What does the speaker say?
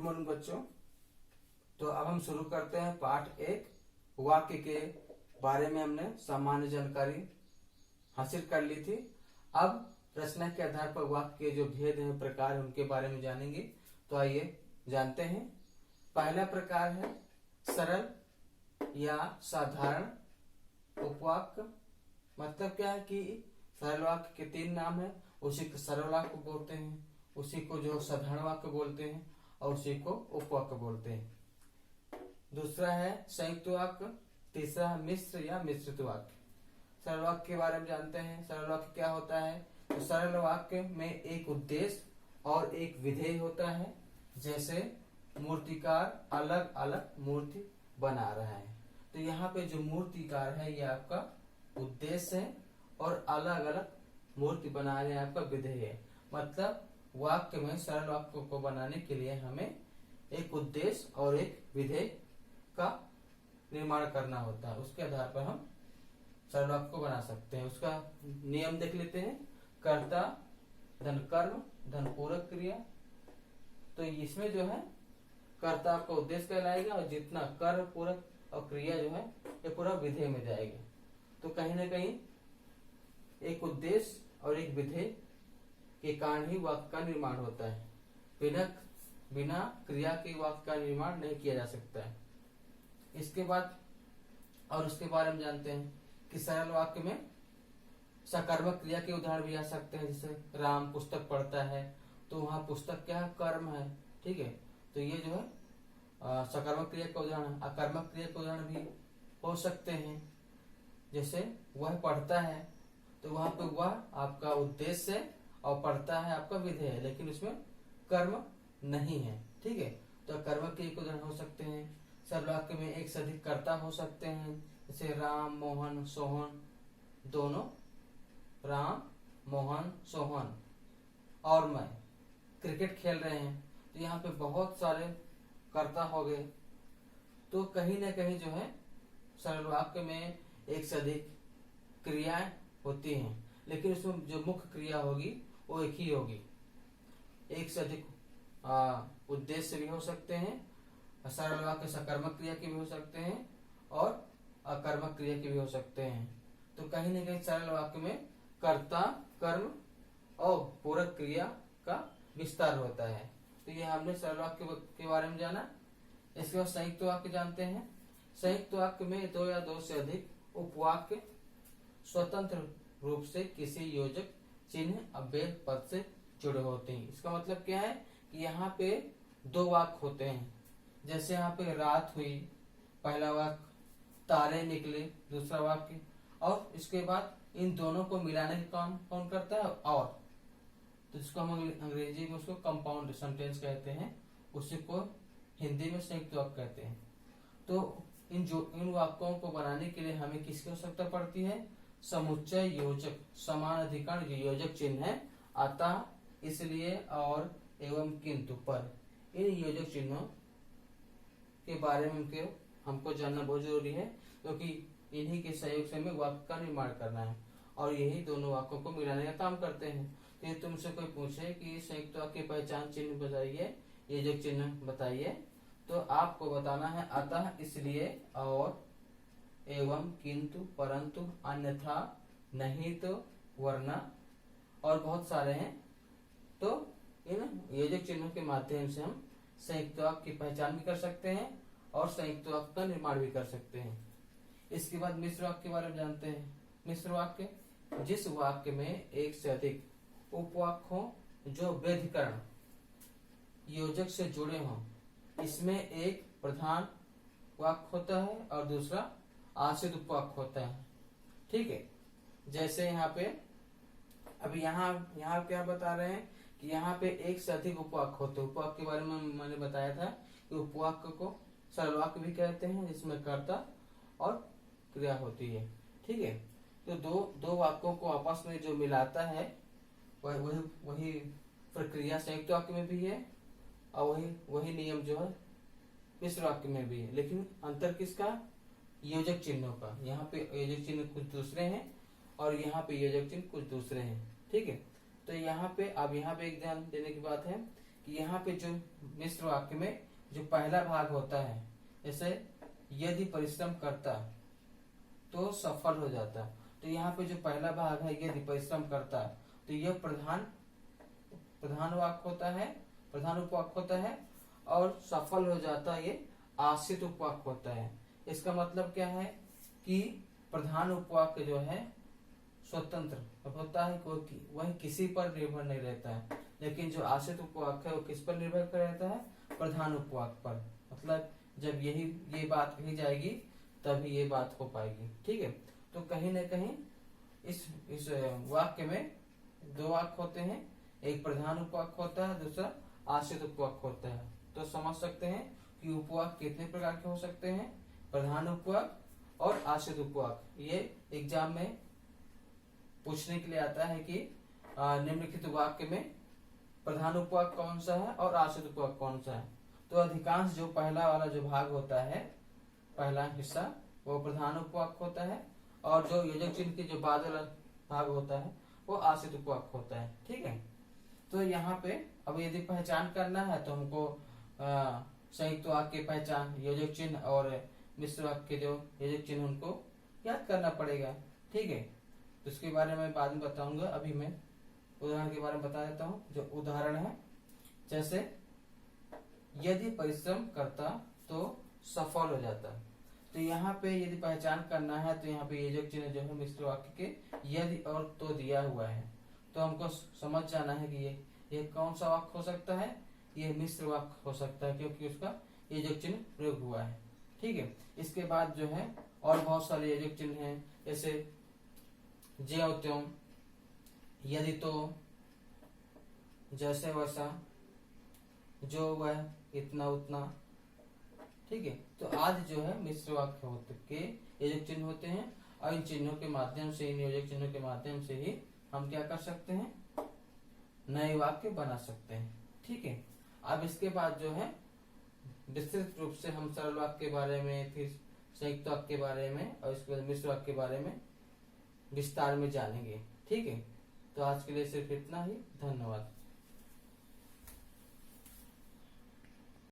Morning बच्चों। तो अब हम शुरू करते हैं पाठ 1। वाक्य के बारे में हमने सामान्य जानकारी हासिल कर ली थी। अब रचना के आधार पर वाक्य के जो भेद हैं, प्रकार हैं, उनके बारे में जानेंगे। तो आइए जानते हैं। पहला प्रकार है सरल या साधारण उपवाक्य। मतलब क्या है कि सरल वाक्य के 3 नाम है। उसी को सरल वाक्य बोलते हैं, उसी को जो साधारण वाक्य बोलते हैं और उसी को उपवाक्य बोलते हैं। दूसरा है संयुक्त वाक्य। तीसरा है मिश्र या मिश्रित वाक्य। सरल वाक्य के बारे में जानते हैं। सरल वाक्य क्या होता है? तो सरल वाक्य में एक उद्देश्य और एक विधेय होता है। जैसे मूर्तिकार अलग अलग मूर्ति बना रहा है, तो यहाँ पे जो मूर्तिकार है ये आपका उद्देश्य है और अलग अलग मूर्ति बना रहे हैं आपका विधेय है। मतलब वाक्य में सरल वाक्य को बनाने के लिए हमें एक उद्देश्य और एक विधेय का निर्माण करना होता है। उसके आधार पर हम सरल वाक्य को बना सकते हैं। उसका नियम देख लेते हैं। कर्ता धन कर्म धन पूरक क्रिया। तो इसमें जो है कर्ता आपका उद्देश्य कहलाएगा और जितना कर्म पूरक और क्रिया जो है ये पूरा विधेय में जाएगा। तो कहीं ना कहीं एक उद्देश्य और एक विधेय के कारण ही वाक्य का निर्माण होता है। बिना क्रिया के वाक्य का निर्माण नहीं किया जा सकता है। इसके बाद और उसके बारे में जानते हैं कि सरल वाक्य में सकर्मक क्रिया के उदाहरण भी आ सकते हैं। जैसे राम पुस्तक पढ़ता है, तो वहां पुस्तक क्या है? कर्म है। ठीक है, तो ये जो है सकर्मक क्रिया का उदाहरण। अकर्मक क्रिया के उदाहरण भी हो सकते हैं। जैसे वह पढ़ता है, तो वहां पे वह आपका उद्देश्य है और पढ़ता है आपका विधेय है, लेकिन उसमें कर्म नहीं है। ठीक है, तो कर्मक क्रिया के उदाहरण हो सकते हैं। सरल वाक्य में एक से अधिक कर्ता हो सकते हैं। जैसे राम मोहन सोहन, दोनों राम मोहन सोहन और मैं क्रिकेट खेल रहे हैं, तो यहाँ पे बहुत सारे कर्ता हो गए। तो कहीं ना कहीं जो है सरल वाक्य में एक से अधिक क्रियाएं होती हैं, लेकिन उसमें जो मुख्य क्रिया होगी वो एक ही होगी। एक से अधिक उद्देश्य भी हो सकते हैं। सरल वाक्य सकर्मक क्रिया के भी हो सकते हैं और अकर्मक क्रिया के भी हो सकते हैं। तो कहीं ना कहीं सरल वाक्य में कर्ता कर्म और पूरक क्रिया का विस्तार होता है। तो ये हमने सरल वाक्य के बारे में जाना। इसके बाद संयुक्त वाक्य जानते हैं। संयुक्त वाक्य में 2 या 2 से अधिक उपवाक्य स्वतंत्र रूप से किसी योजक चिन्ह अव्यय पद से जुड़े होते हैं। इसका मतलब क्या है कि यहाँ पे 2 वाक्य होते हैं। जैसे यहाँ पे रात हुई, पहला वाक्य, तारे निकले, दूसरा वाक्य, और इसके बाद इन दोनों को मिलाने का काम कौन करता है? और। तो इसको हम अंग्रेजी में उसको कंपाउंड सेंटेंस कहते हैं, उसी को हिंदी में संयुक्त वाक्य कहते हैं। तो इन वाक्यों को बनाने के लिए हमें किसकी आवश्यकता पड़ती है? समुच्चय योजक, समान अधिकरण योजक चिन्ह है। अतः, इसलिए, और, एवं, किंतु, पर, इन योजक चिन्हों के बारे में हमको जानना बहुत जरूरी है, क्योंकि इन्हीं के सहयोग से हमें वाक्य का निर्माण करना है और यही दोनों वाक्यों को मिलाने का काम करते हैं। तो ये तुमसे कोई पूछे कि संयुक्त वाक्य की पहचान चिन्ह बताइए, योजक चिन्ह बताइए, तो आपको बताना है अतः, इसलिए, और, एवं, किंतु, परंतु, अन्यथा, नहीं तो, वरना और बहुत सारे हैं। तो इन योजक चिन्हों के माध्यम से हम संयुक्त वाक्य की पहचान भी कर सकते हैं और संयुक्त वाक्य का निर्माण भी कर सकते हैं। इसके बाद मिश्र वाक्य के बारे में जानते हैं। मिश्र वाक्य जिस वाक्य में एक से अधिक उपवाक्य हो जो व्यधिकरण योजक से जुड़े हों। इसमें एक प्रधान वाक्य होता है और दूसरा आश्रित उपवाक्य होता है। ठीक है, जैसे यहाँ पे अभी यहाँ क्या बता रहे हैं कि यहाँ पे एक से अधिक उपवाक्य होते हैं। उपवाक्य के बारे में मैंने बताया था कि उपवाक्य को सरल वाक्य भी कहते हैं, जिसमें कर्ता और क्रिया होती है। ठीक है, तो दो वाक्यों को आपस में जो मिलाता है वही प्रक्रिया संयुक्त वाक्य में भी है और वही नियम जो है मिश्र वाक्य में भी है। लेकिन अंतर किसका? योजक चिन्हों का। यहाँ पे योजक चिन्ह कुछ दूसरे हैं और यहाँ पे योजक चिन्ह कुछ दूसरे हैं। ठीक है, तो यहाँ पे एक ध्यान देने की बात है कि यहाँ पे जो मिश्र वाक्य में जो पहला भाग होता है, जैसे यदि परिश्रम करता तो सफल हो जाता, तो यहाँ पे जो पहला भाग है यदि परिश्रम करता, तो यह प्रधान वाक्य होता है, प्रधान उपवाक्य होता है, और सफल हो जाता ये आश्रित उपवाक्य होता है। इसका मतलब क्या है कि प्रधान उपवाक्य जो है स्वतंत्र होता है, वह किसी पर निर्भर नहीं रहता है, लेकिन जो आश्रित उपवाक्य है वो किस पर निर्भर कर रहता है, प्रधान उपवाक्य पर। मतलब जब ये बात कही जाएगी तभी ये बात हो पाएगी। ठीक है, तो कहीं ना कहीं इस वाक्य में दो वाक्य होते हैं, एक प्रधान उपवाक्य होता है, दूसरा आश्रित उपवाक्य होता है। तो समझ सकते हैं कि उपवाक्य कितने प्रकार के हो सकते हैं, प्रधान उपवाक्य और आश्रित उपवाक्य। ये एग्जाम में पूछने के लिए आता है कि निम्नलिखित वाक्य में प्रधान उपवाक्य कौन सा है और आश्रित उपवाक्य कौन सा है। तो अधिकांश जो पहला वाला जो भाग होता है, पहला हिस्सा, वो प्रधान उपवाक्य होता है, और जो योजक चिन्ह के जो बाद वाला भाग होता है वो आश्रित उपवाक्य होता है। ठीक है, तो यहाँ पे अब यदि पहचान करना है तो हमको संयुक्त वाक्य की पहचान, योजक चिन्ह और मिश्र वाक्य के जो योजक चिन्ह उनको याद करना पड़ेगा। ठीक है, तो इसके बारे में बाद में बताऊंगा। अभी मैं उदाहरण के बारे में बता देता हूँ। जो उदाहरण है, जैसे यदि परिश्रम करता तो सफल हो जाता, तो यहाँ पे यदि पहचान करना है तो यहाँ पे योजक चिन्ह जो है मिश्र वाक्य के यदि और तो दिया हुआ है, तो हमको समझ जाना है कि ये कौन सा वाक्य हो सकता है, ये मिश्र वाक्य हो सकता है, क्योंकि उसका योजक चिन्ह प्रयोग हुआ है। ठीक है, इसके बाद जो है और बहुत सारे योजक चिन्ह हैं, जैसे ज्यों त्यों, यदि तो, जैसे वैसा, जो वह, इतना उतना। ठीक है, तो आज जो है मिश्र वाक्य होते के योजक चिन्ह होते हैं, और इन चिन्हों के माध्यम से, इन योजक चिन्हों के माध्यम से ही हम क्या कर सकते हैं, नए वाक्य बना सकते हैं। ठीक है, अब इसके बाद जो है विस्तृत रूप से हम सरल वाक्य के बारे में, फिर संयुक्त वाक्य के बारे में, और इसके बाद मिश्र वाक्य के बारे में विस्तार में जानेंगे। ठीक है, तो आज के लिए सिर्फ इतना ही। धन्यवाद।